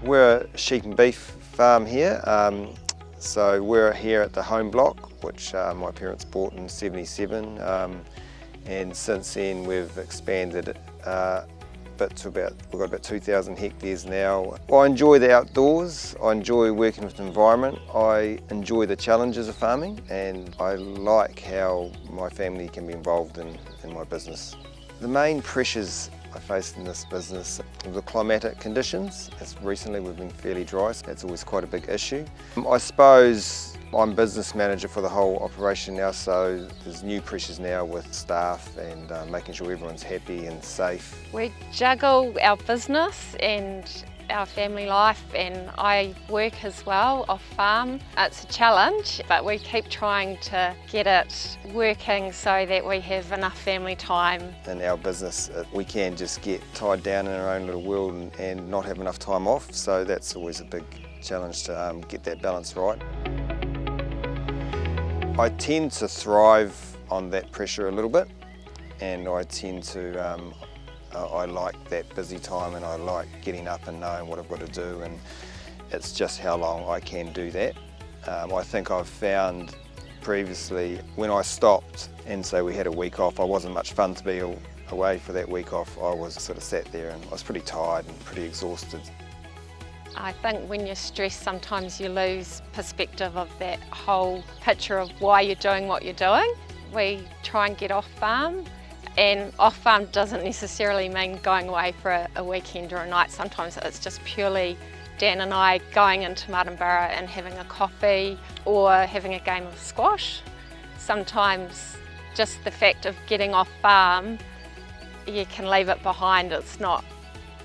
We're a sheep and beef farm here, so we're here at the home block, which my parents bought in '77, and since then we've expanded a bit to we've got about 2,000 hectares now. I enjoy the outdoors, I enjoy working with the environment, I enjoy the challenges of farming, and I like how my family can be involved in my business. The main pressures I faced in this business are the climatic conditions. Recently we've been fairly dry, so that's always quite a big issue. I suppose I'm business manager for the whole operation now, so there's new pressures now with staff and making sure everyone's happy and safe. We juggle our business and our family life, and I work as well off farm. It's a challenge, but we keep trying to get it working so that we have enough family time. In our business, we can just get tied down in our own little world and not have enough time off, so that's always a big challenge to get that balance right. I tend to thrive on that pressure a little bit, and I tend to I like that busy time, and I like getting up and knowing what I've got to do, and it's just how long I can do that. I think I've found previously when I stopped and say we had a week off, I wasn't much fun to be away for that week off. I was sort of sat there and I was pretty tired and pretty exhausted. I think when you're stressed, sometimes you lose perspective of that whole picture of why you're doing what you're doing. We try and get off farm. And off farm doesn't necessarily mean going away for a weekend or a night. Sometimes it's just purely Dan and I going into Martinborough and having a coffee or having a game of squash. Sometimes just the fact of getting off farm, you can leave it behind. It's not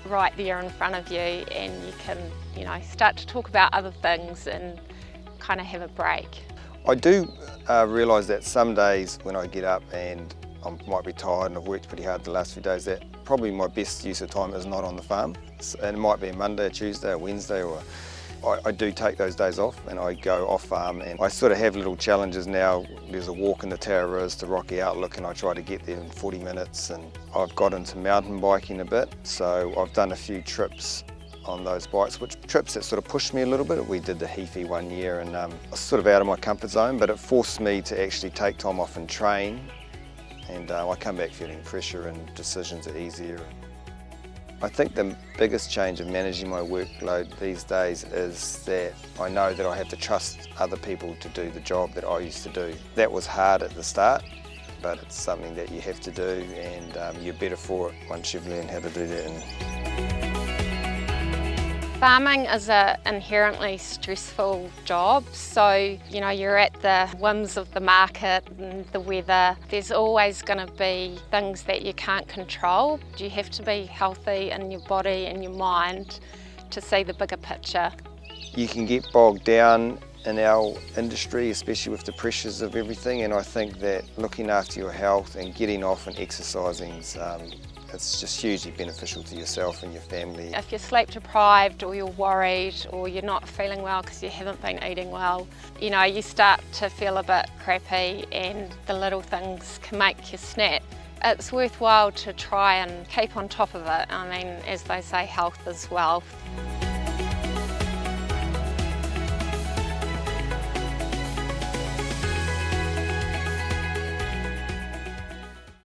right there in front of you, and you can, start to talk about other things and kind of have a break. I do realise that some days when I get up and I might be tired and I've worked pretty hard the last few days, that probably my best use of time is not on the farm. And it might be a Monday, a Tuesday, a Wednesday, or I do take those days off and I go off farm, and I sort of have little challenges now. There's a walk in the Tararus to Rocky Outlook, and I try to get there in 40 minutes, and I've got into mountain biking a bit, so I've done a few trips on those bikes, trips that sort of pushed me a little bit. We did the Heafy one year, and I was sort of out of my comfort zone, but it forced me to actually take time off and train. And I come back feeling fresher and decisions are easier. I think the biggest change of managing my workload these days is that I know that I have to trust other people to do the job that I used to do. That was hard at the start, but it's something that you have to do, and you're better for it once you've learned how to do that. Farming is an inherently stressful job, so you're at the whims of the market and the weather. There's always going to be things that you can't control. You have to be healthy in your body and your mind to see the bigger picture. You can get bogged down in our industry, especially with the pressures of everything, and I think that looking after your health and getting off and exercising, it's just hugely beneficial to yourself and your family. If you're sleep deprived, or you're worried, or you're not feeling well because you haven't been eating well, you start to feel a bit crappy, and the little things can make you snap. It's worthwhile to try and keep on top of it. I mean, as they say, health is wealth.